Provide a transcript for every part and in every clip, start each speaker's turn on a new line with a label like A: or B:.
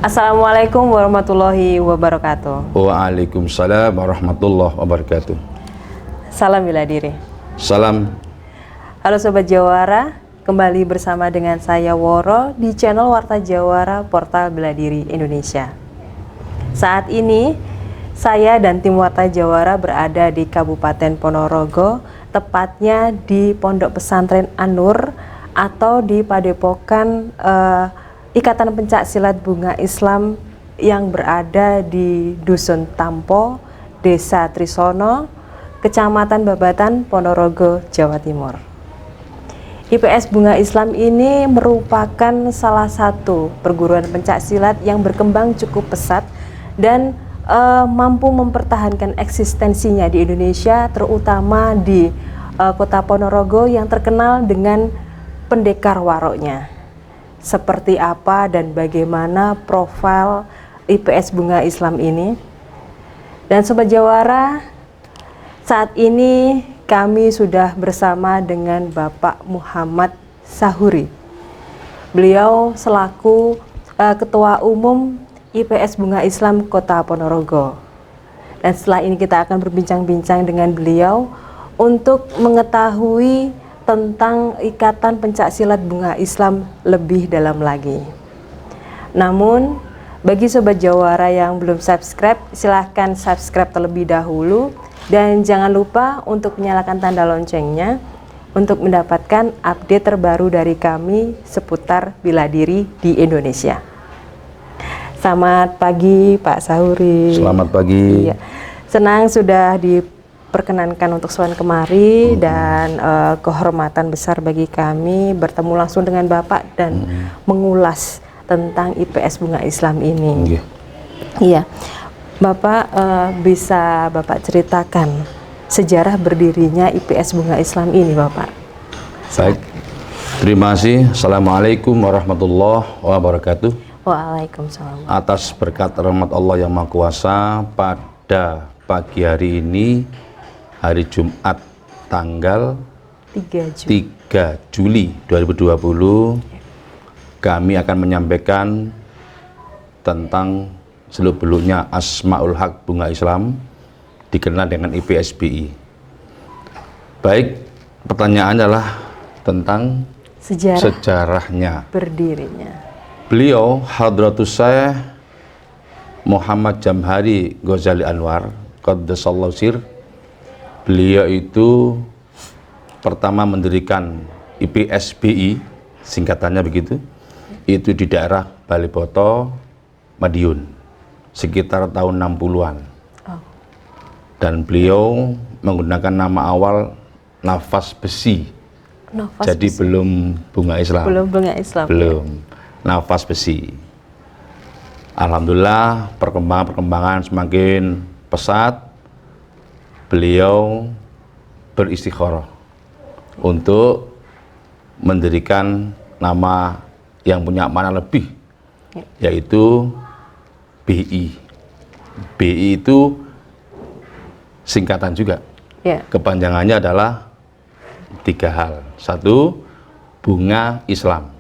A: Assalamualaikum warahmatullahi wabarakatuh.
B: Waalaikumsalam warahmatullahi wabarakatuh.
A: Salam bela diri.
B: Salam.
A: Halo Sobat Jawara, kembali bersama dengan saya Woro di channel Warta Jawara Portal Bela Diri Indonesia. Saat ini saya dan tim Warta Jawara berada di Kabupaten Ponorogo, tepatnya di Pondok Pesantren An-Nur atau di Padepokan Ikatan Pencak Silat Bunga Islam yang berada di Dusun Tampo, Desa Trisono, Kecamatan Babatan, Ponorogo, Jawa Timur. IPS Bunga Islam ini merupakan salah satu perguruan pencak silat yang berkembang cukup pesat dan mampu mempertahankan eksistensinya di Indonesia, terutama di kota Ponorogo yang terkenal dengan pendekar waroknya. Seperti apa dan bagaimana profil IPS Bunga Islam ini? Dan Sobat Jawara, saat ini kami sudah bersama dengan Bapak Muhammad Sahuri. Beliau selaku Ketua Umum IPS Bunga Islam Kota Ponorogo. Dan setelah ini kita akan berbincang-bincang dengan beliau untuk mengetahui tentang Ikatan Pencak Silat Bunga Islam lebih dalam lagi. Namun, bagi Sobat Jawara yang belum subscribe, silahkan subscribe terlebih dahulu. Dan jangan lupa untuk menyalakan tanda loncengnya untuk mendapatkan update terbaru dari kami seputar bela diri di Indonesia. Selamat pagi Pak Sahuri.
B: Selamat pagi.
A: Iya. Senang sudah diperkenankan untuk sowan kemari dan kehormatan besar bagi kami bertemu langsung dengan Bapak dan mengulas tentang IPS Bunga Islam ini. Iya. Bapak bisa Bapak ceritakan sejarah berdirinya IPS Bunga Islam ini, Bapak?
B: Baik. Terima kasih. Assalamualaikum warahmatullahi wabarakatuh.
A: Waalaikumsalam.
B: Atas berkat rahmat Allah yang Maha Kuasa, pada pagi hari ini, hari Jumat tanggal 3 Juli 2020, kami akan menyampaikan tentang seluk-beluknya Asmaul Haq Bunga Islam, dikenal dengan IPSBI. Baik, pertanyaannya adalah tentang sejarahnya
A: berdirinya.
B: Beliau Hadratus Syekh Muhammad Jamhari Ghazali Anwar Qaddasallahu sir. Beliau itu pertama mendirikan IPSBI, singkatannya begitu, itu di daerah Baliboto, Madiun, sekitar tahun 60-an. Dan beliau menggunakan nama awal Nafas Besi. Jadi besi. Belum Bunga Islam.
A: Belum Bunga Islam.
B: Belum. Nafas Besi. Alhamdulillah perkembangan semakin pesat. Beliau beristikharah untuk mendirikan nama yang punya makna lebih, yaitu BI. BI itu singkatan juga. Kepanjangannya adalah 3 hal. 1, Bunga Islam.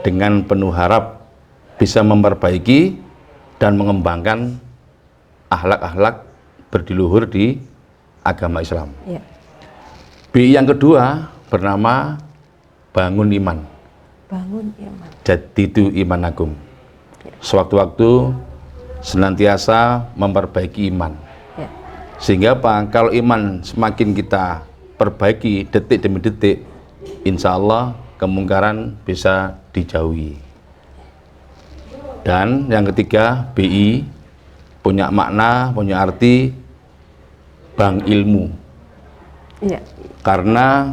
B: Dengan penuh harap bisa memperbaiki dan mengembangkan akhlak-akhlak berdiluhur di agama Islam. BI yang kedua bernama Bangun Iman.
A: Bangun Iman.
B: Jadidu Imanakum. Sewaktu-waktu senantiasa memperbaiki iman. Sehingga apa? Kalau iman semakin kita perbaiki detik demi detik, insya Allah kemungkaran bisa dijauhi. Dan yang ketiga, BI punya makna, punya arti bank ilmu. Karena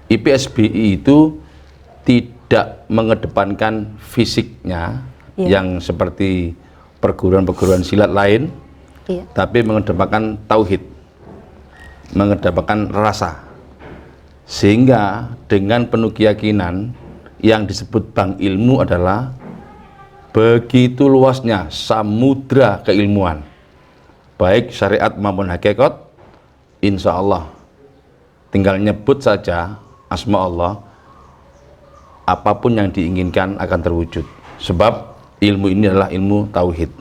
B: IPSBI itu tidak mengedepankan fisiknya yang seperti perguruan-perguruan silat lain, tapi mengedepankan tauhid, mengedepankan rasa. Sehingga dengan penuh keyakinan yang disebut bank ilmu adalah begitu luasnya samudra keilmuan, baik syariat maupun hakikat, insya Allah tinggal nyebut saja asma Allah, apapun yang diinginkan akan terwujud. Sebab ilmu ini adalah ilmu tauhid.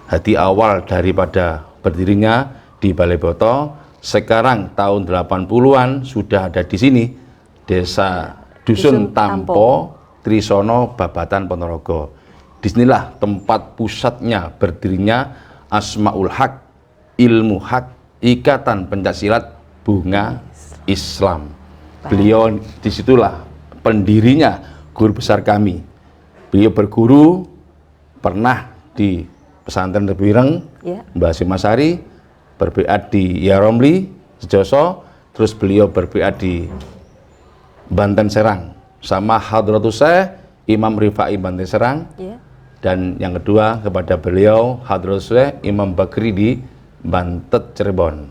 B: Hati awal daripada berdirinya di Balai Boto, sekarang tahun 80-an sudah ada di sini, Desa Dusun Tampo, Trisono, Babatan Ponorogo. Disinilah tempat pusatnya berdirinya Asmaul Haq, Ilmu Haq, Ikatan Pencaksilat Bunga Islam. Beliau disitulah pendirinya, guru besar kami. Beliau berguru pernah di pesantren Tebireng, Mbah Hasyim Asy'ari, berbiat di Yaromli, Sejoso, terus beliau berbiat di Banten Serang sama Hadratus Syekh Imam Rifai Banten Serang, dan yang kedua kepada beliau Hadratus Syekh Imam Bakri di Bantet Cirebon,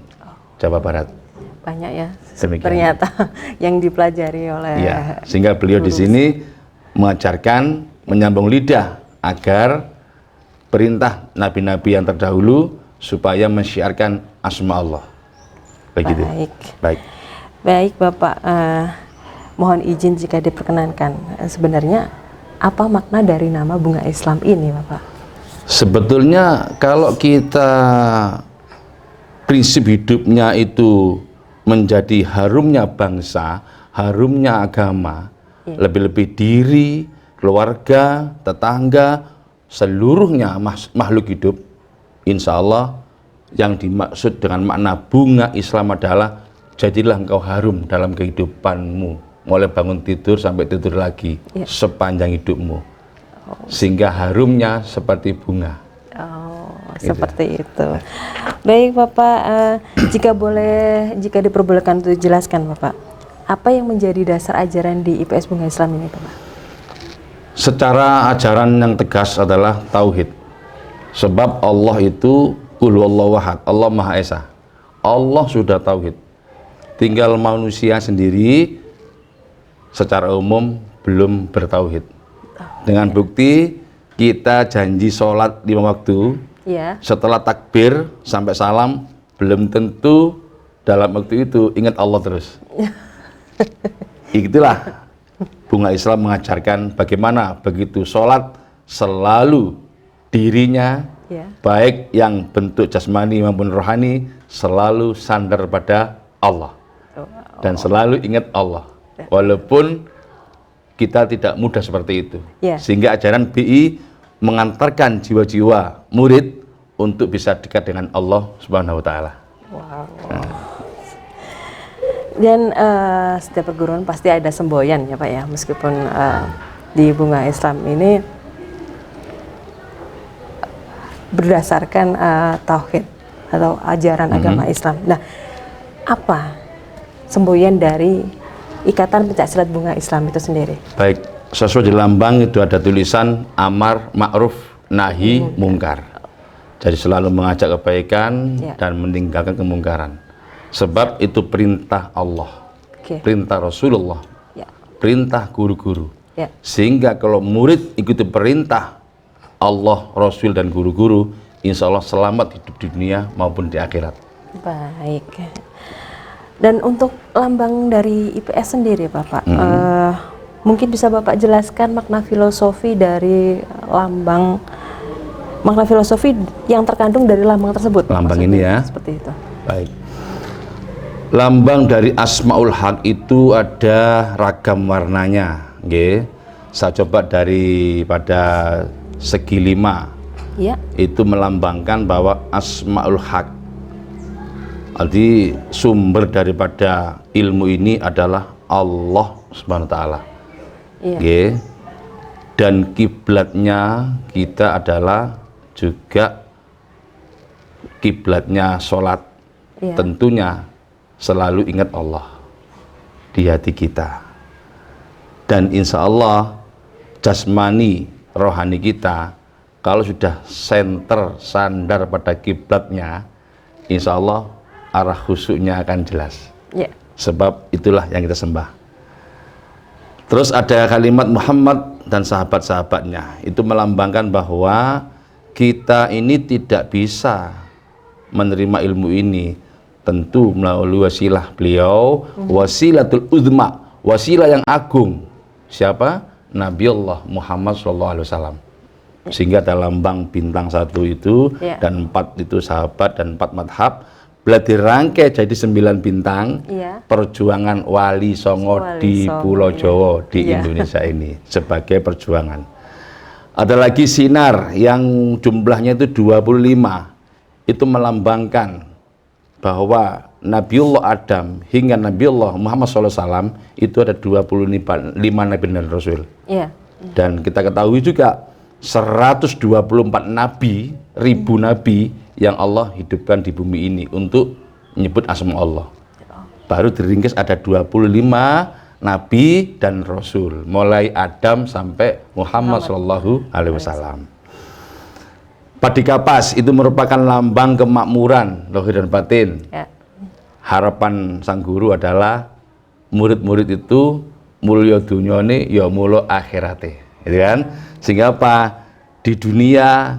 B: Jawa Barat.
A: Banyak ya.
B: Demikian.
A: Ternyata yang dipelajari oleh
B: sehingga beliau di sini mengajarkan, menyambung lidah agar perintah nabi-nabi yang terdahulu supaya mensyiarkan asma Allah. Begitu.
A: Baik Bapak, mohon izin jika diperkenankan, sebenarnya apa makna dari nama bunga Islam ini, Bapak?
B: Sebetulnya kalau kita prinsip hidupnya itu menjadi harumnya bangsa, harumnya agama, lebih-lebih diri, keluarga, tetangga, seluruhnya makhluk hidup, insya Allah yang dimaksud dengan makna bunga Islam adalah jadilah engkau harum dalam kehidupanmu, mulai bangun tidur sampai tidur lagi, sepanjang hidupmu, sehingga harumnya seperti bunga.
A: Seperti itu. Baik Bapak, jika diperbolehkan untuk jelaskan Bapak, apa yang menjadi dasar ajaran di IPS Bunga Islam ini, Bapak?
B: Secara ajaran yang tegas adalah tauhid. Sebab Allah itu Qul huwallahu ahad, Allah Maha Esa. Allah sudah tauhid. Tinggal manusia sendiri secara umum belum bertauhid. Dengan bukti kita janji sholat 5 waktu, setelah takbir sampai salam belum tentu dalam waktu itu ingat Allah terus. Itulah bunga Islam mengajarkan bagaimana begitu sholat selalu dirinya, baik yang bentuk jasmani maupun rohani, selalu sandar pada Allah dan selalu ingat Allah, walaupun kita tidak mudah seperti itu. Sehingga ajaran BI mengantarkan jiwa-jiwa murid untuk bisa dekat dengan Allah Subhanahu wa Ta'ala.
A: Dan setiap perguruan pasti ada semboyan ya Pak ya, meskipun di bunga Islam ini berdasarkan tauhid atau ajaran agama Islam. Nah, apa semboyan dari Ikatan Pencaksilat Bunga Islam itu sendiri?
B: Baik, sesuai di lambang itu ada tulisan amar ma'ruf nahi mungkar. Jadi selalu mengajak kebaikan dan meninggalkan kemungkaran. Sebab itu perintah Allah, perintah Rasulullah, perintah guru-guru. Sehingga kalau murid ikuti perintah Allah, Rasul dan guru-guru, insya Allah selamat hidup di dunia maupun di akhirat.
A: Baik. Dan untuk lambang dari IPS sendiri Bapak, mungkin bisa Bapak jelaskan makna filosofi dari lambang, makna filosofi yang terkandung dari lambang tersebut.
B: Lambang ini ya.
A: Seperti itu.
B: Baik. Lambang dari Asmaul Haq itu ada ragam warnanya. Saya coba daripada segi 5. Itu melambangkan bahwa Asmaul Haq, arti sumber daripada ilmu ini adalah Allah Subhanahu wa Ta'ala. Dan kiblatnya kita adalah juga kiblatnya sholat. Tentunya selalu ingat Allah di hati kita. Dan insya Allah jasmani rohani kita kalau sudah sandar pada kiblatnya, insya Allah arah khusyuknya akan jelas. Sebab itulah yang kita sembah. Terus ada kalimat Muhammad dan sahabat-sahabatnya, itu melambangkan bahwa kita ini tidak bisa menerima ilmu ini tentu melalui wasilah beliau, wasilatul uzma, wasilah yang agung. Siapa? Nabi Allah Muhammad SAW. Sehingga ada lambang bintang 1 itu,
A: Ya.
B: dan 4 itu sahabat, dan 4 madhab. Bila dirangkai jadi 9 bintang,
A: Iya.
B: perjuangan Wali Songo
A: Wali
B: di
A: Songo,
B: Pulau
A: iya.
B: Jawa, di
A: Iya.
B: Indonesia ini, sebagai perjuangan. Ada lagi sinar yang jumlahnya itu 25, itu melambangkan bahwa Nabiullah Adam hingga Nabiullah Muhammad SAW itu ada 25 Nabi dan Rasul.
A: Iya.
B: Dan kita ketahui juga 124 Nabi, ribu Nabi yang Allah hidupkan di bumi ini untuk menyebut asma Allah. Baru diringkes ada 25 Nabi dan Rasul, mulai Adam sampai Muhammad SAW. Padi kapas itu merupakan lambang kemakmuran lahir dan batin.
A: Ya.
B: Harapan sang guru adalah murid-murid itu mulya dunyane ya mulya akhirate, gitu kan? Sehingga apa? Di dunia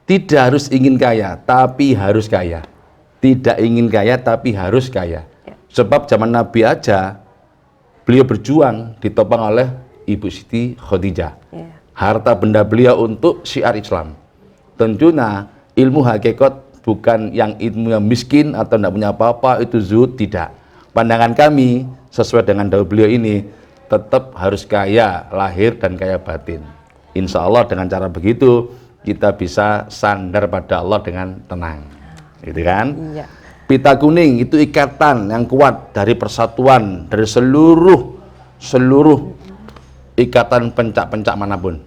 B: tidak harus ingin kaya, tapi harus kaya. Tidak ingin kaya, tapi harus kaya.
A: Ya.
B: Sebab zaman Nabi aja beliau berjuang ditopang oleh Ibu Siti Khadijah.
A: Ya.
B: Harta benda beliau untuk syiar Islam. Tentunya ilmu hakikat bukan yang ilmu yang miskin atau tidak punya apa-apa itu zuhud, tidak. Pandangan kami sesuai dengan dawuh beliau ini tetap harus kaya lahir dan kaya batin. Insya Allah dengan cara begitu kita bisa sandar pada Allah dengan tenang, gitu kan?
A: Iya.
B: Pita kuning itu ikatan yang kuat dari persatuan dari seluruh ikatan pencak-pencak manapun.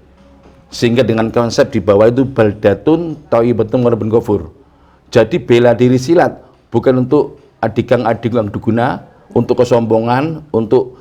B: Sehingga dengan konsep di bawah itu baldatun thayyibatun wa rabbun ghafur. Jadi bela diri silat bukan untuk adigang-adigang duguna, untuk kesombongan, untuk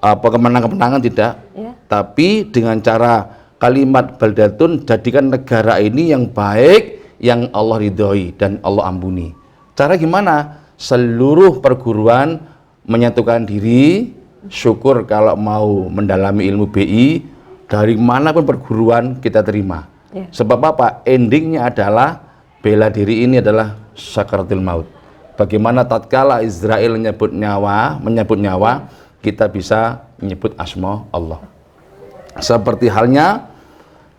B: kemenangan-kemenangan, tidak.
A: Ya.
B: Tapi dengan cara kalimat baldatun, jadikan negara ini yang baik, yang Allah ridhoi dan Allah ampuni. Cara gimana? Seluruh perguruan menyatukan diri, syukur kalau mau mendalami ilmu BI, dari manapun perguruan kita terima.
A: Ya.
B: Sebab apa? Endingnya adalah bela diri ini adalah sakaratul maut. Bagaimana tatkala Israel menyebut nyawa, kita bisa menyebut asma Allah. Seperti halnya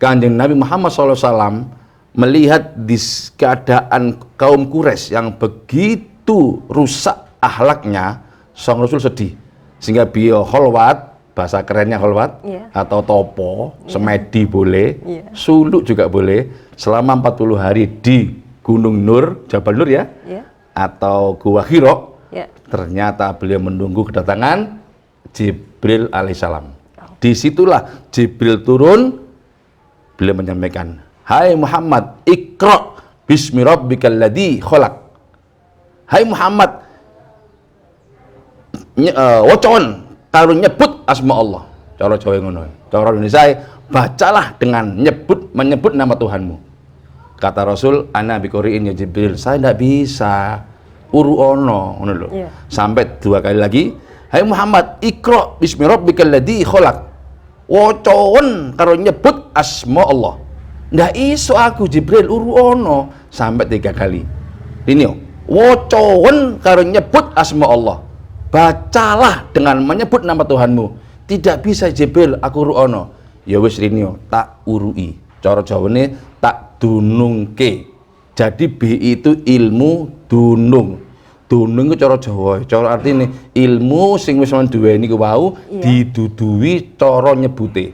B: Kanjeng Nabi Muhammad SAW melihat di keadaan kaum Quraisy yang begitu rusak akhlaknya, sang Rasul sedih. Sehingga beliau kholwat, bahasa kerennya kholwat,
A: Iya.
B: atau topo, semedi boleh,
A: Iya.
B: suluk juga boleh, selama 40 hari di Gunung Nur, Jabal Nur ya,
A: Ya.
B: atau Gua Hiro.
A: Ya.
B: Ternyata beliau menunggu kedatangan Jibril alaihissalam. Disitulah Jibril turun, beliau menyampaikan, hai Muhammad, ikra bismi rabbikal ladzi khalaq. Hai Muhammad, wocon tarun nyebut asma Allah. Cara Jawa ngono. Cara Indonesia, bacalah dengan menyebut nama Tuhanmu. Kata Rasul, ana biqori'in ya Jibril, saya tidak bisa. Uru ono, ngono lho.
A: Iya.
B: Sampai 2 kali lagi, hai Muhammad, ikra bismi rabbikal ladzi khalaq. Wocon karo nyebut asma Allah. Ndak iso aku Jibril uru ono, sampai 3 kali. Ini yo, wocon karo nyebut asma Allah. Bacalah dengan menyebut nama Tuhanmu. Tidak bisa Jibril aku uru ono. Ya wis rinyo tak urui. Cara Jawane tak dunungke. Jadi B itu ilmu dunung. Dunung itu cara Jawa. Cara artine ilmu sing wis duweni ku wau diduduhi cara nyebute.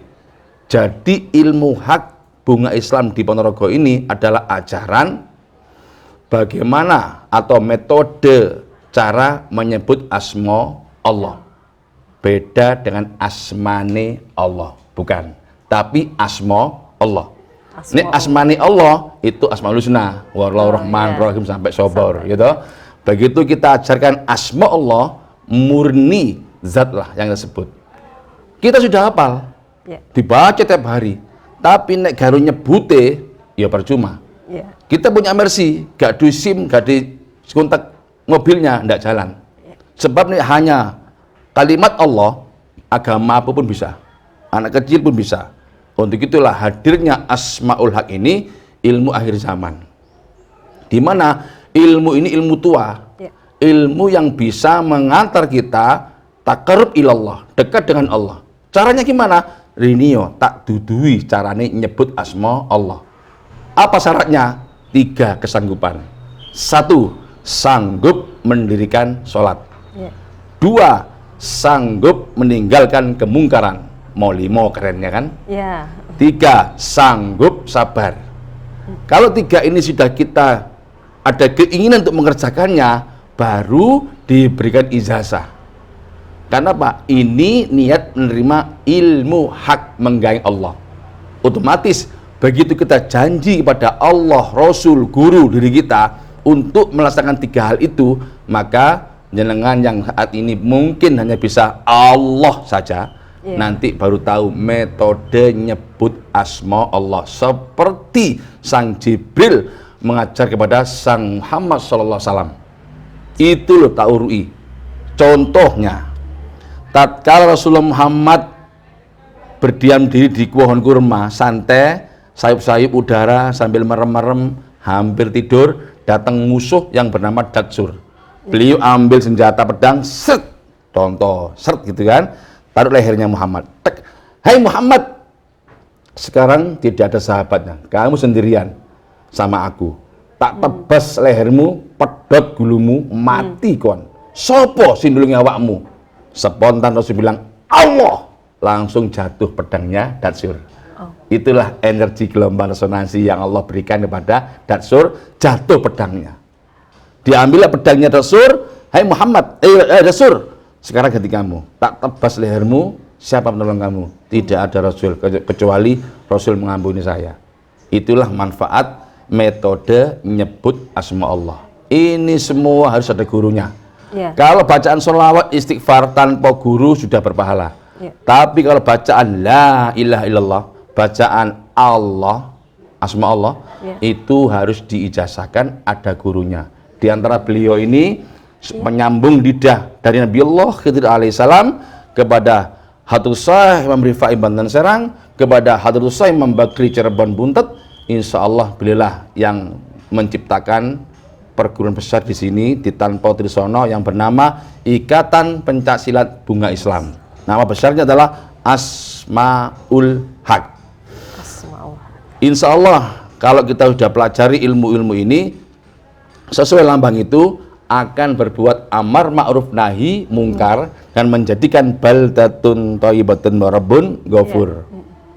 B: Jadi ilmu hak bunga Islam di Ponorogo ini adalah ajaran bagaimana atau metode cara menyebut asma Allah. Beda dengan asmane Allah, bukan. Tapi asma Allah. Ini asmani Allah itu asmaul husna, Wallahu Rahman Rahim sampai Sobor, gitu. Begitu kita ajarkan asma Allah, murni zat lah yang disebut. Kita sudah hafal, dibaca tiap hari. Tapi nek garu nyebute, ya percuma. Kita punya Mercy, gak di SIM, gak di kontak mobilnya, ndak jalan. Sebab ini hanya kalimat Allah, agama apapun bisa, anak kecil pun bisa. Untuk itulah hadirnya Asmaul Haq ini ilmu akhir zaman. Di mana ilmu ini ilmu tua, ilmu yang bisa mengantar kita taqarrub ilallah, dekat dengan Allah. Caranya gimana? rinio tak dudui carane nyebut asma Allah. Apa syaratnya? 3 kesanggupan. 1, sanggup mendirikan sholat. 2, sanggup meninggalkan kemungkaran. Mau 5 kerennya kan? 3, sanggup sabar. Kalau 3 ini sudah kita ada keinginan untuk mengerjakannya, baru diberikan ijazah. Karena Pak, ini niat menerima ilmu hak menggayeng Allah. Otomatis begitu kita janji kepada Allah, Rasul, guru diri kita untuk melaksanakan 3 hal itu, maka jenengan yang saat ini mungkin hanya bisa Allah saja, nanti baru tahu metode nyebut asma Allah seperti Sang Jibril mengajar kepada Sang Muhammad SAW. Itu loh ta'urui. Contohnya, tatkala Rasulullah Muhammad berdiam diri di pohon kurma, santai, sayup-sayup udara sambil merem-merem, hampir tidur, datang musuh yang bernama Datsur. Beliau ambil senjata pedang, seret, contoh, seret gitu kan, taruh lehernya Muhammad. Tek. Hai Muhammad, sekarang tidak ada sahabatnya, kamu sendirian sama aku. Tak tebas lehermu, pedot gulumu, mati kon. Sopo sindulungi awakmu? Spontan Rasul bilang, Allah. Langsung jatuh pedangnya Datsur. Itulah energi gelombang resonansi yang Allah berikan kepada Datsur, jatuh pedangnya. Diambillah pedangnya Datsur, hai Muhammad, Datsur, sekarang ganti kamu. Tak tebas lehermu, siapa penolong kamu? Tidak ada Rasul, kecuali Rasul mengampuni saya. Itulah manfaat metode nyebut asma Allah. Ini semua harus ada gurunya. Kalau bacaan sholawat istighfar tanpa guru sudah berpahala. Tapi kalau bacaan la ilaha illallah, bacaan Allah, asma Allah, itu harus diijazahkan, ada gurunya. Di antara beliau ini menyambung lidah dari Nabi Allah Khidir alaihissalam kepada Hadratus Syekh Imam Rifai Banten Serang, kepada Hadratus Syekh Imam Bakri Cirebon Buntet. Insya Allah beliaulah yang menciptakan perguruan besar di sini di Tanpa Trisono yang bernama Ikatan Pencaksilat Bunga Islam. Nama besarnya adalah Asmaul Haq. Insya Allah kalau kita sudah pelajari ilmu-ilmu ini sesuai lambang itu akan berbuat amar ma'ruf nahi mungkar dan menjadikan baldatun thayyibatun wa rabbun ghafur.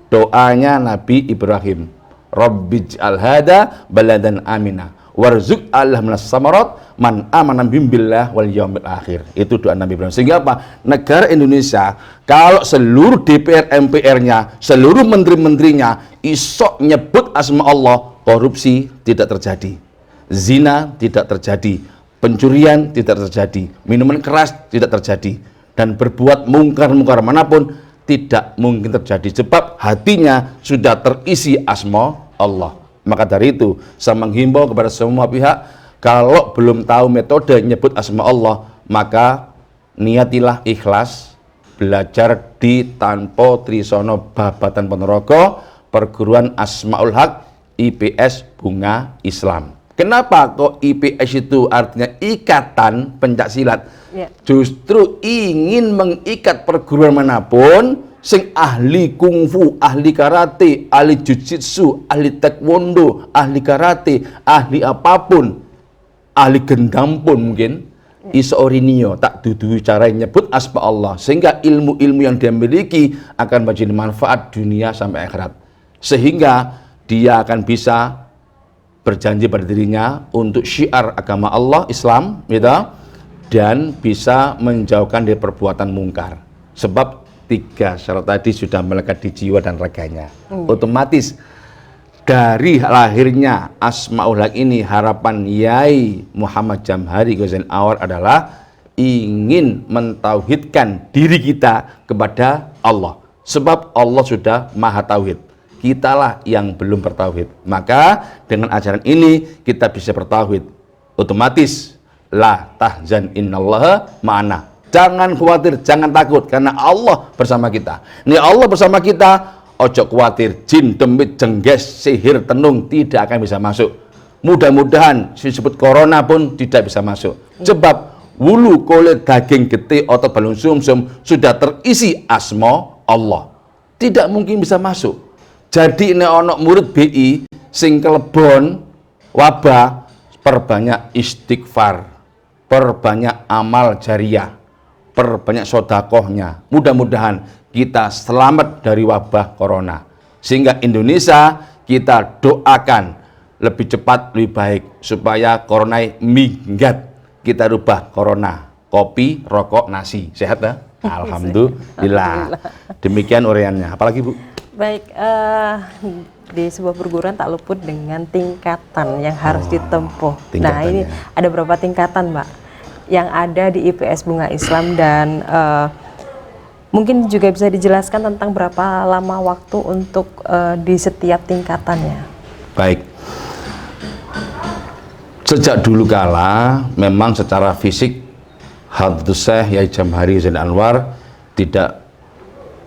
B: Doanya Nabi Ibrahim, Rabbij'al hada baladan amina warzuq Allah minas samarat man amana billah wal yaumil akhir. Itu doa Nabi Ibrahim. Sehingga apa? Negara Indonesia kalau seluruh DPR MPR-nya, seluruh menteri-menterinya isok nyebut asma Allah, korupsi tidak terjadi, zina tidak terjadi, pencurian tidak terjadi, minuman keras tidak terjadi, dan berbuat mungkar-mungkar manapun tidak mungkin terjadi sebab hatinya sudah terisi asma Allah. Maka dari itu saya menghimbau kepada semua pihak, kalau belum tahu metode nyebut asma Allah, maka niatilah ikhlas belajar di Tanpa Trisono Babatan Ponorogo, perguruan Asmaul Haq IPS Bunga Islam. Kenapa kok IPS itu artinya Ikatan Pencaksilat? Justru ingin mengikat perguruan manapun sing ahli kungfu, ahli karate, ahli jujitsu, ahli taekwondo, ahli karate, ahli apapun, ahli gendam pun mungkin, iso orinio tak dudui cara nyebut asma Allah, sehingga ilmu-ilmu yang dia miliki akan menjadi manfaat dunia sampai akhirat, sehingga dia akan bisa berjanji pada dirinya untuk syiar agama Allah Islam, gitu, dan bisa menjauhkan dari perbuatan mungkar. Sebab 3 syarat tadi sudah melekat di jiwa dan raganya. Otomatis dari lahirnya Asmaul Haq ini, harapan Yai Muhammad Jamhari Ghazain Anwar adalah ingin mentauhidkan diri kita kepada Allah. Sebab Allah sudah maha tauhid, kitalah yang belum bertauhid. Maka dengan ajaran ini kita bisa bertauhid. Otomatis la tahzan innallaha ma'ana. Jangan khawatir, jangan takut, karena Allah bersama kita. Ini Allah bersama kita, ojo khawatir, jin, demit, jengges, sihir, tenung tidak akan bisa masuk. Mudah-mudahan disebut corona pun tidak bisa masuk. Sebab wulu, kulit, daging, getih, otot, balung sumsum sudah terisi asma Allah. tidak mungkin bisa masuk. Jadi ini ono murid BI sing kelebon wabah, perbanyak istighfar, perbanyak amal jariah, perbanyak sodakohnya. Mudah-mudahan kita selamat dari wabah corona, sehingga Indonesia kita doakan lebih cepat lebih baik supaya corona minggat. Kita rubah corona kopi, rokok, nasi. Sehat ya? Alhamdulillah. Demikian uraiannya. Apalagi Bu?
A: Baik, di sebuah perguruan tak luput dengan tingkatan yang harus ditempuh. Nah, ini ada berapa tingkatan, Mbak, yang ada di IPS Bunga Islam, dan mungkin juga bisa dijelaskan tentang berapa lama waktu untuk di setiap tingkatannya.
B: Baik. Sejak dulu kala memang secara fisik Hadratus Syekh Yai Jamhari Zain Anwar tidak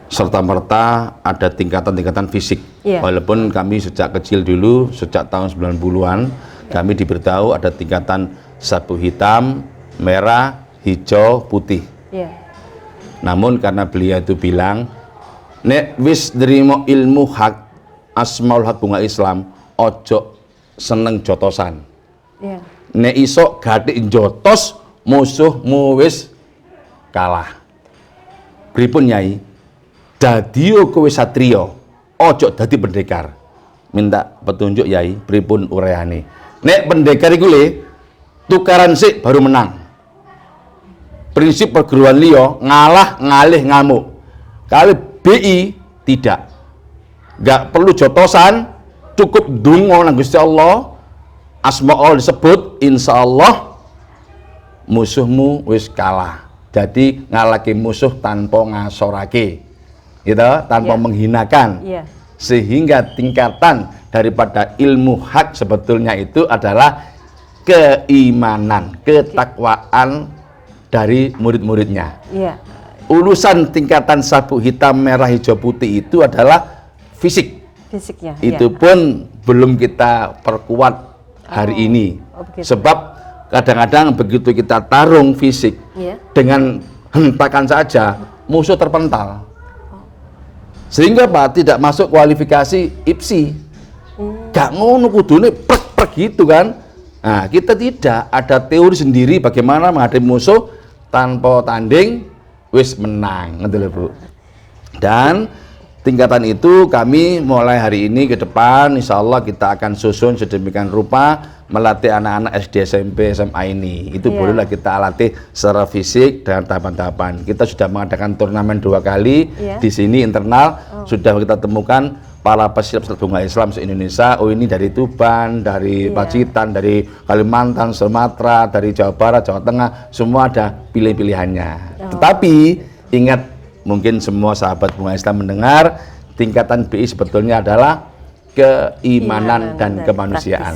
B: serta-merta ada tingkatan-tingkatan fisik. Walaupun kami sejak kecil dulu, sejak tahun 90-an, kami diberitahu ada tingkatan sapu hitam, merah, hijau, putih. Namun karena beliau itu bilang, nek wis nerimo ilmu hak, asmaul hak Bunga Islam, ojo seneng jotosan. Nek iso gathik jotos, musuhmu wis kalah. Pripun Nyai? Dadio kowe satrio, ojo dadi pendekar. Minta petunjuk Yai, pripun uraiane. Nek pendekar iku le tukaran sik baru menang. Prinsip perguruan liya ngalah ngalih ngamuk. Kali BI tidak. Enggak perlu jotosan, cukup donga nang Gusti Allah. Asmaul disebut, insya Allah musuhmu wis kalah. Jadi ngalahke musuh tanpa ngasorake, gitu, tanpa menghinakan. Sehingga tingkatan daripada ilmu hak sebetulnya itu adalah keimanan, ketakwaan dari murid-muridnya. Urusan tingkatan sapu hitam, merah, hijau, putih itu adalah fisiknya. Itu pun belum kita perkuat hari ini. Sebab kadang-kadang begitu kita tarung fisik, dengan hentakan saja musuh terpental. Sehingga Pak tidak masuk kualifikasi IPSI. Gak ngono kudune prek gitu kan. Nah, kita tidak ada teori sendiri bagaimana menghadapi musuh tanpa tanding wis menang, gitu loh Bu. Dan tingkatan itu kami mulai hari ini ke depan insya Allah kita akan susun sedemikian rupa melatih anak-anak SD, SMP, SMA ini. Itu bolehlah kita latih secara fisik dan tahapan-tahapan. Kita sudah mengadakan turnamen 2 kali di sini internal. Sudah kita temukan para pesilap Bunga Islam se-Indonesia. Oh, ini dari Tuban, dari Pacitan, dari Kalimantan, Sumatera, dari Jawa Barat, Jawa Tengah, semua ada pilih-pilihannya. Tetapi ingat, mungkin semua sahabat Bunga Islam mendengar, tingkatan BI sebetulnya adalah keimanan dan kemanusiaan.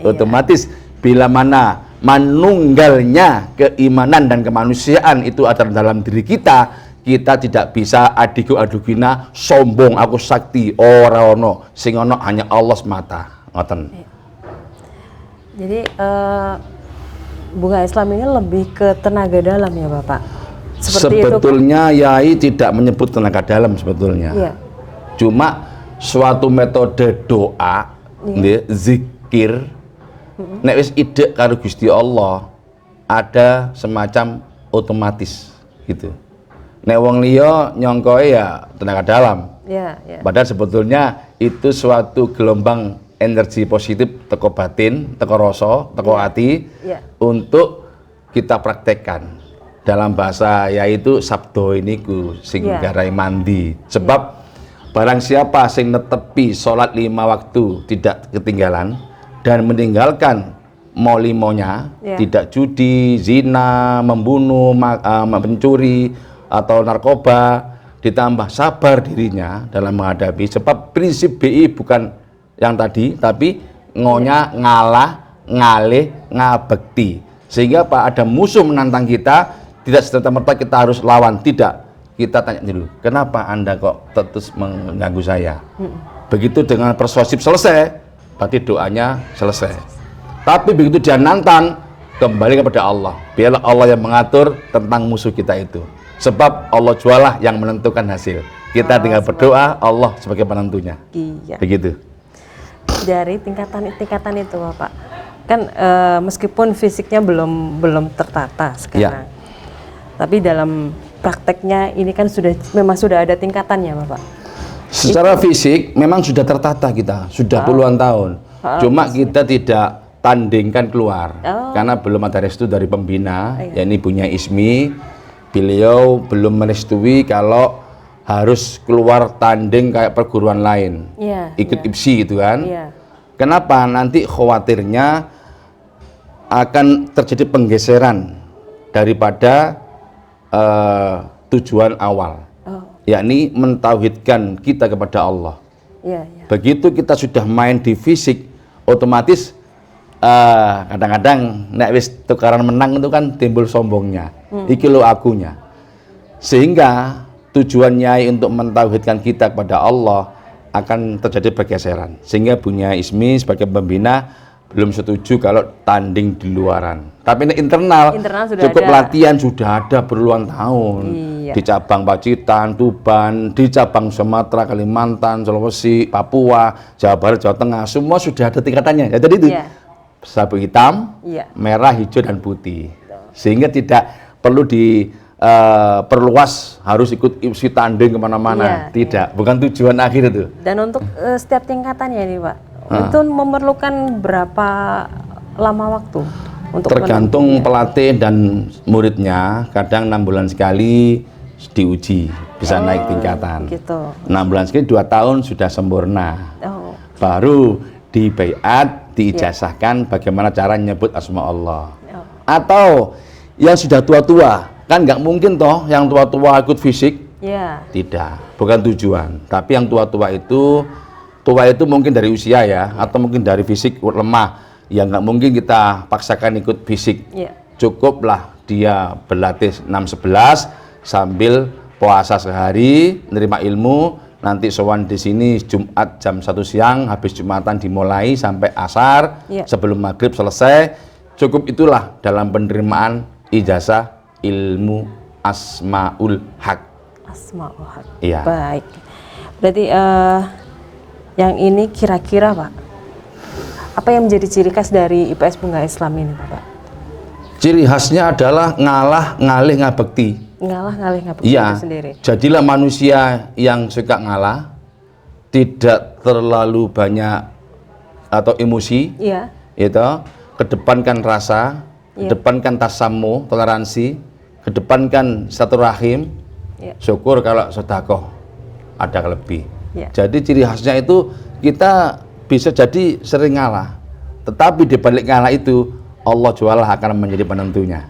B: Otomatis bila mana manunggalnya keimanan dan kemanusiaan itu ada dalam diri kita, kita tidak bisa adiku-adukina sombong aku sakti ora ono, sing ono hanya Allah semata. Ngoten.
A: Jadi Bunga Islam ini lebih ke tenaga dalam ya Bapak?
B: Sebetulnya itu, Yai tidak menyebut tenaga dalam sebetulnya. Cuma suatu metode doa, zikir, nek wis ide karo Gusti Allah ada semacam otomatis gitu. Nek wong liya nyongkoe ya tenaga dalam. Padahal sebetulnya itu suatu gelombang energi positif teko batin, teko rasa, teko hati untuk kita praktekkan. Dalam bahasa yaitu sabdo iniku sing garai mandi. Sebab barang siapa sing netepi sholat 5 waktu tidak ketinggalan dan meninggalkan mau-limonya, tidak judi, zina, membunuh, mencuri atau narkoba, ditambah sabar dirinya dalam menghadapi. Sebab prinsip BI bukan yang tadi, tapi ngonya ngalah, ngalih, ngabekti. Sehingga Pak ada musuh menantang kita, tidak serta-merta kita harus lawan, tidak. Kita tanya dulu, kenapa Anda kok terus mengganggu saya? Begitu dengan persuasif selesai, berarti doanya selesai. Tapi begitu dia nantang, kembali kepada Allah. Biarlah Allah yang mengatur tentang musuh kita itu. Sebab Allah jualah yang menentukan hasil. Kita tinggal berdoa, Allah sebagai penentunya.
A: Iya.
B: Begitu.
A: Dari tingkatan itu Bapak, kan meskipun fisiknya belum tertata sekarang, tapi dalam prakteknya ini kan memang sudah ada tingkatannya Bapak.
B: Secara fisik memang sudah tertata kita, sudah puluhan tahun. Cuma kita tidak tandingkan keluar karena belum ada restu dari pembina, yakni punya Ismi. Beliau belum merestui kalau harus keluar tanding kayak perguruan lain, ikut IPSI gitu kan. Kenapa? Nanti khawatirnya akan terjadi penggeseran daripada tujuan awal, yakni mentauhidkan kita kepada Allah. Begitu kita sudah main di fisik, otomatis kadang-kadang nek wis tukaran menang itu kan timbul sombongnya, iki lo akunya, sehingga tujuan Nyai untuk mentauhidkan kita kepada Allah akan terjadi pergeseran, sehingga punya Ismi sebagai pembina belum setuju kalau tanding di luaran. Tapi ini internal sudah cukup ada. Latihan sudah ada berpuluhan tahun. Di cabang Pacitan, Tuban, di cabang Sumatera, Kalimantan, Sulawesi, Papua, Jawa Barat, Jawa Tengah, semua sudah ada tingkatannya. Ya tadi itu sabuk hitam, merah, hijau dan putih. Sehingga tidak perlu perluas harus ikut IPSI tanding kemana-mana. Tidak, bukan tujuan akhir itu.
A: Dan untuk setiap tingkatannya nih Pak, itu memerlukan berapa lama waktu? Untuk
B: tergantung pelatih dan muridnya. Kadang 6 bulan sekali diuji, bisa naik tingkatan.
A: Gitu.
B: 6 bulan sekali, 2 tahun sudah sempurna. Baru di baiat, diijazahkan bagaimana cara nyebut asma Allah. Atau yang sudah tua-tua, kan nggak mungkin toh yang tua-tua ikut fisik. Tidak, bukan tujuan. Tapi yang tua itu mungkin dari usia ya, atau mungkin dari fisik lemah. Ya nggak mungkin kita paksakan ikut fisik. Cukuplah dia berlatih 6-11 sambil puasa sehari, menerima ilmu. Nanti sowan di sini Jumat jam 1 siang, habis Jumatan dimulai sampai asar, sebelum maghrib selesai. Cukup itulah dalam penerimaan ijazah ilmu Asmaul Haq.
A: Asmaul Haq.
B: Iya.
A: Baik. Berarti yang ini kira-kira Pak, apa yang menjadi ciri khas dari IPS Bunga Islam ini Pak?
B: Ciri khasnya adalah ngalah ngalih ngabekti.
A: Ngalah ngalih ngabekti itu sendiri.
B: Jadilah manusia yang suka ngalah, tidak terlalu banyak atau emosi. Itu kedepankan rasa, kedepankan tasamuh, toleransi, kedepankan silaturahim. Syukur kalau sedekah ada lebih. Jadi ciri khasnya itu kita bisa jadi sering ngalah, tetapi di balik ngalah itu Allah jualah akan menjadi penentunya.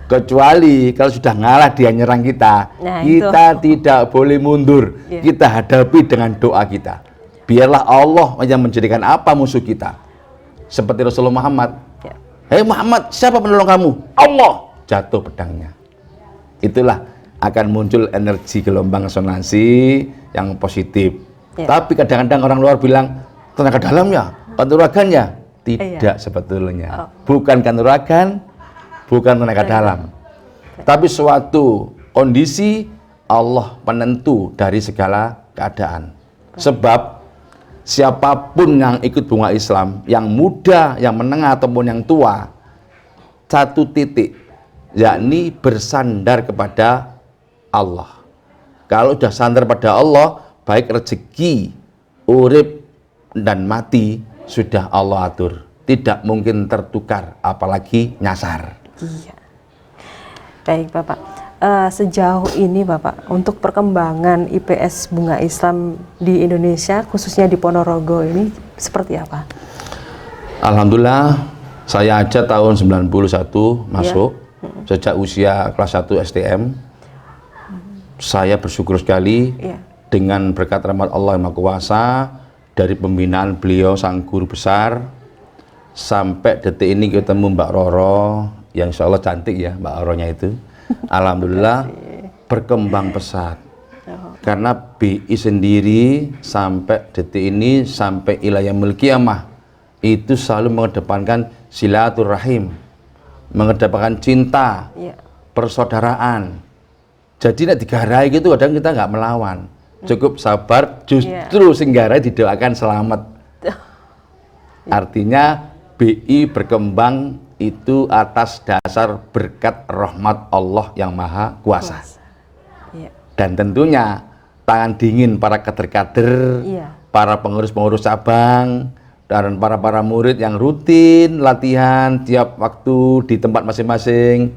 B: Kecuali kalau sudah ngalah dia nyerang kita, kita tidak boleh mundur. Kita hadapi dengan doa kita. Biarlah Allah yang menjadikan apa musuh kita. Seperti Rasulullah Muhammad. Hei Muhammad, siapa penolong kamu? Allah. Jatuh pedangnya. Itulah akan muncul energi gelombang resonansi yang positif. Tapi kadang-kadang orang luar bilang tenaga dalam ya, kanuragan. Tidak sebetulnya. Bukan kanuragan, bukan tenaga dalam. Tapi suatu kondisi Allah penentu dari segala keadaan. Sebab siapapun yang ikut Bunga Islam, yang muda, yang menengah ataupun yang tua, satu titik, yakni bersandar kepada Allah. Kalau sudah sandar pada Allah, baik rezeki, urip dan mati sudah Allah atur, tidak mungkin tertukar, apalagi nyasar.
A: Baik Bapak, sejauh ini Bapak untuk perkembangan IPS Bunga Islam di Indonesia, khususnya di Ponorogo ini seperti apa?
B: Alhamdulillah, saya aja tahun 91 masuk, sejak usia kelas 1 STM. Saya bersyukur sekali dengan berkat rahmat Allah yang Maha Kuasa, dari pembinaan beliau sang guru besar sampai detik ini ketemu Mbak Roro yang insya Allah cantik ya Mbak Roronya itu. Alhamdulillah berkembang pesat karena BI sendiri sampai detik ini sampai ila yaumil qiyamah itu selalu mengedepankan silaturahim, mengedepankan cinta, persaudaraan. Jadi nek digarai gitu kadang kita nggak melawan, cukup sabar, justru singgara didoakan selamat. Artinya BI berkembang itu atas dasar berkat rahmat Allah yang Maha Kuasa. Dan tentunya tangan dingin para kader-kader, para pengurus-pengurus cabang, dan para murid yang rutin latihan tiap waktu di tempat masing-masing.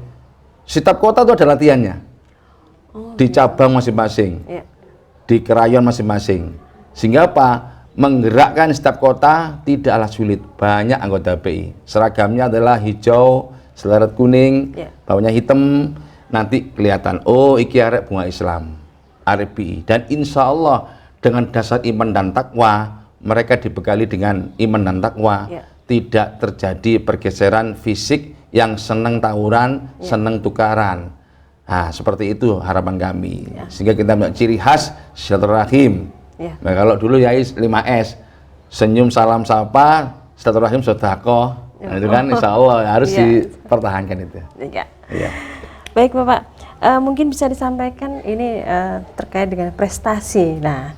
B: Setiap kota itu ada latihannya. Di cabang masing-masing, di krayon masing-masing. Sehingga apa? Menggerakkan setiap kota tidaklah sulit. Banyak anggota BI. Seragamnya adalah hijau, seleret kuning, bawahnya hitam. Nanti kelihatan, oh iki arek bunga Islam, arek BI. Dan insya Allah dengan dasar iman dan takwa, mereka dibekali dengan iman dan takwa, tidak terjadi pergeseran fisik yang seneng tawuran, seneng tukaran. Nah, seperti itu harapan kami. Sehingga kita punya ciri khas silaturahim. Nah, kalau dulu ya 5S, senyum, salam, sapa, silaturahim, sedekah. Nah, itu kan insya Allah harus dipertahankan itu.
A: Baik Bapak, mungkin bisa disampaikan ini terkait dengan prestasi. Nah,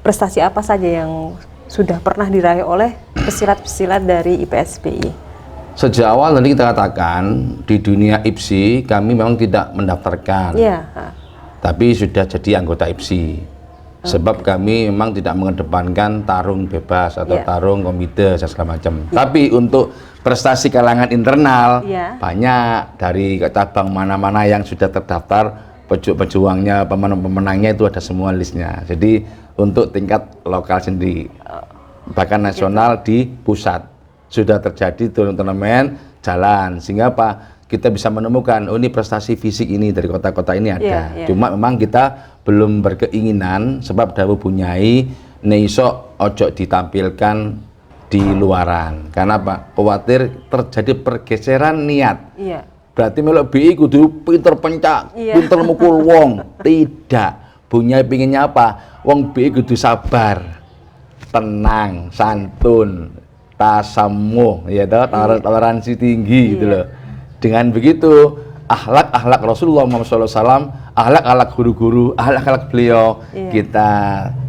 A: prestasi apa saja yang sudah pernah diraih oleh pesilat-pesilat dari IPSBI?
B: Sejak awal tadi kita katakan di dunia IPSI kami memang tidak mendaftarkan, tapi sudah jadi anggota IPSI. Sebab kami memang tidak mengedepankan tarung bebas atau tarung komite segala macam. Tapi untuk prestasi kalangan internal banyak, dari cabang mana-mana yang sudah terdaftar, pejuangnya, pemenang-pemenangnya itu ada semua listnya. Jadi untuk tingkat lokal sendiri, bahkan nasional di pusat sudah terjadi turnamen jalan. Sehingga apa? Kita bisa menemukan, oh ini prestasi fisik ini dari kota-kota ini ada. Cuma memang kita belum berkeinginan, sebab dawuh Bunyai neiso ojo ditampilkan di luaran. Karena apa? Khawatir terjadi pergeseran niat. Berarti melok BI kudu pinter pencak, pinter mukul wong. Tidak. Bunyai pinginnya apa? Wong BI kudu sabar, tenang, santun, tasamuh, ya toh, toleransi tinggi gitu loh. Dengan begitu, akhlak Rasulullah Muhammad SAW, akhlak guru-guru, akhlak beliau kita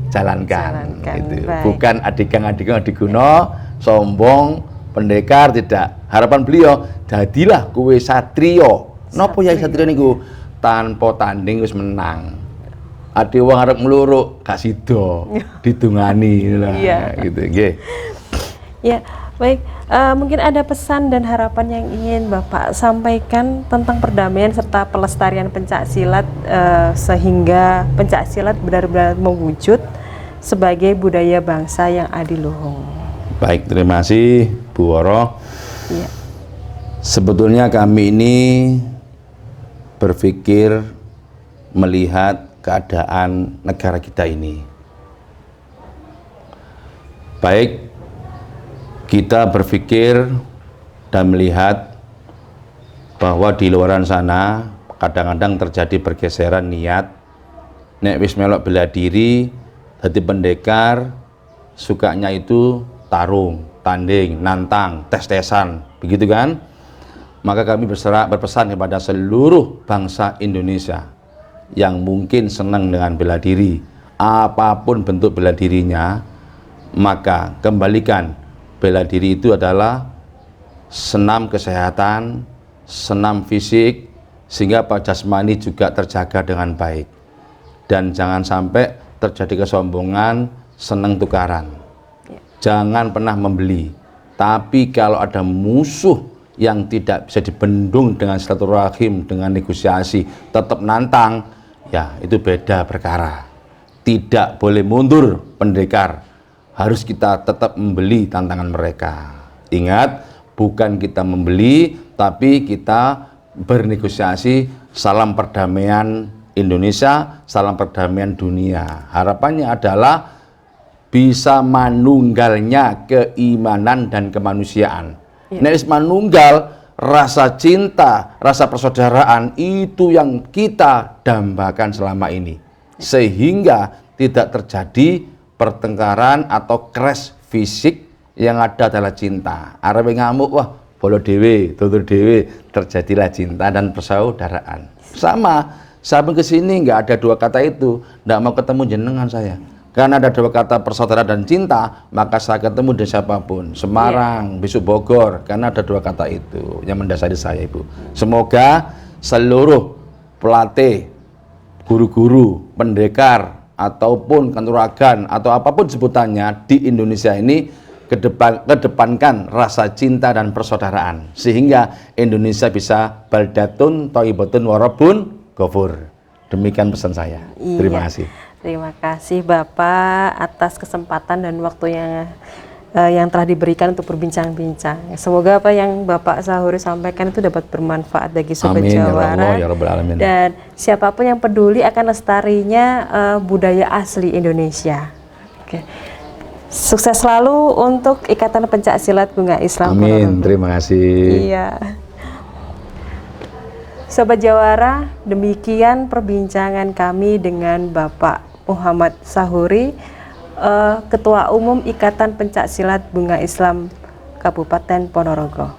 B: jalankan. Gitu. Bukan adigang adiguna, sombong, pendekar, tidak. Harapan beliau, jadilah kue satrio. Napa ya satrio niku? Tanpa tanding wis menang. Ade wong arep ngluruk gak sida, didungani gitu nggih.
A: Ya, baik. Mungkin ada pesan dan harapan yang ingin Bapak sampaikan tentang perdamaian serta pelestarian pencaksilat sehingga pencaksilat benar-benar mewujud sebagai budaya bangsa yang adiluhung.
B: Baik, terima kasih Bu Woro. Sebetulnya kami ini berpikir melihat keadaan negara kita ini. Baik, kita berpikir dan melihat bahwa di luaran sana kadang-kadang terjadi pergeseran niat. Nek wis melok bela diri, jadi pendekar, sukanya itu tarung, tanding, nantang, tes-tesan, begitu kan? Maka kami berpesan kepada seluruh bangsa Indonesia yang mungkin senang dengan bela diri, apapun bentuk bela dirinya, maka kembalikan bela diri itu adalah senam kesehatan, senam fisik, sehingga jasmani juga terjaga dengan baik. Dan jangan sampai terjadi kesombongan, senang tukaran. Jangan pernah membeli. Tapi kalau ada musuh yang tidak bisa dibendung dengan silaturahim, dengan negosiasi, tetap nantang, ya itu beda perkara. Tidak boleh mundur pendekar. Harus kita tetap membeli tantangan mereka. Ingat, bukan kita membeli, tapi kita bernegosiasi. Salam perdamaian Indonesia, salam perdamaian dunia. Harapannya adalah bisa manunggalnya keimanan dan kemanusiaan. Nek manunggal, rasa cinta, rasa persaudaraan itu yang kita dambakan selama ini. Sehingga tidak terjadi pertengkaran atau crash fisik, yang ada adalah cinta. Arep ngamuk, wah bolo dewe, tutur dewe, terjadilah cinta dan persaudaraan. Sama Saya pun ke sini nggak ada dua kata itu, nggak mau ketemu jenengan saya. Karena ada dua kata persaudaraan dan cinta, maka saya ketemu dengan siapapun, Semarang, besok Bogor, karena ada dua kata itu yang mendasari saya, Ibu. Semoga seluruh pelatih, guru-guru, pendekar, ataupun kanuragan, atau apapun sebutannya di Indonesia ini kedepankan rasa cinta dan persaudaraan, sehingga Indonesia bisa baldatun, thayyibatun, warabun, ghafur. Demikian pesan saya.
A: Iya.
B: Terima kasih.
A: Terima kasih Bapak atas kesempatan dan waktu yang telah diberikan untuk berbincang-bincang. Semoga apa yang Bapak Sahuri sampaikan itu dapat bermanfaat bagi Sobat
B: Amin, ya
A: Jawara.
B: Allah, ya Rabbal Alamin.
A: Dan siapapun yang peduli akan lestarinya budaya asli Indonesia. Oke. Sukses selalu untuk Ikatan Pencak Silat Bunga Islam.
B: Amin, terima kasih.
A: Iya. Sobat Jawara, demikian perbincangan kami dengan Bapak Muhammad Sahuri, Ketua Umum Ikatan Pencak Silat Bunga Islam Kabupaten Ponorogo.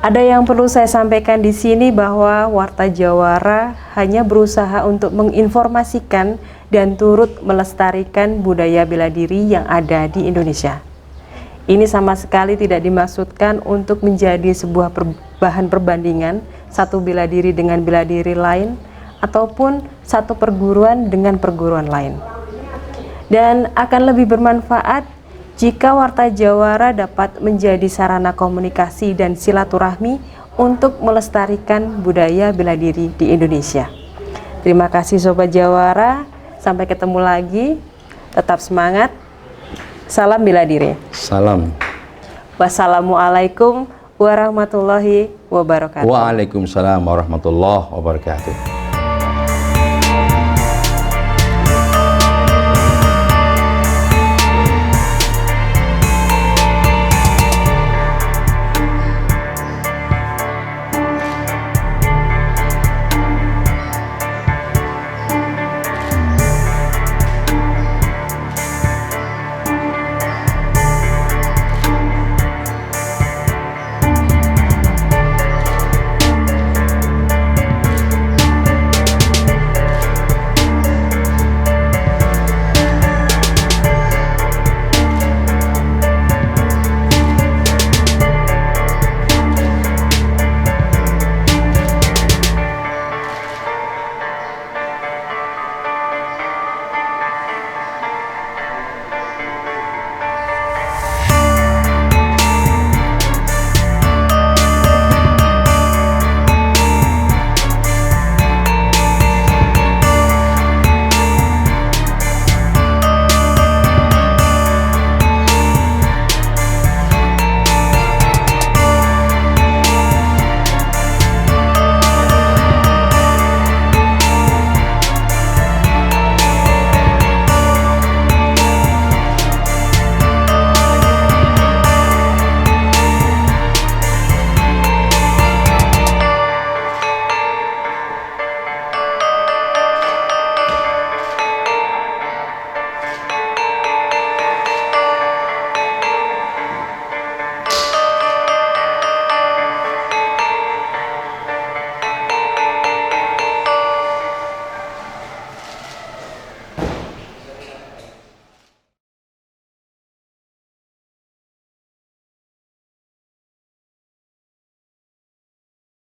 A: Ada yang perlu saya sampaikan di sini bahwa Warta Jawara hanya berusaha untuk menginformasikan dan turut melestarikan budaya bela diri yang ada di Indonesia. Ini sama sekali tidak dimaksudkan untuk menjadi sebuah bahan perbandingan satu bela diri dengan bela diri lain, ataupun satu perguruan dengan perguruan lain. Dan akan lebih bermanfaat jika Warta Jawara dapat menjadi sarana komunikasi dan silaturahmi untuk melestarikan budaya bela diri di Indonesia. Terima kasih Sobat Jawara, sampai ketemu lagi, tetap semangat, salam bela diri.
B: Salam.
A: Wassalamualaikum warahmatullahi wabarakatuh.
B: Waalaikumsalam warahmatullahi wabarakatuh.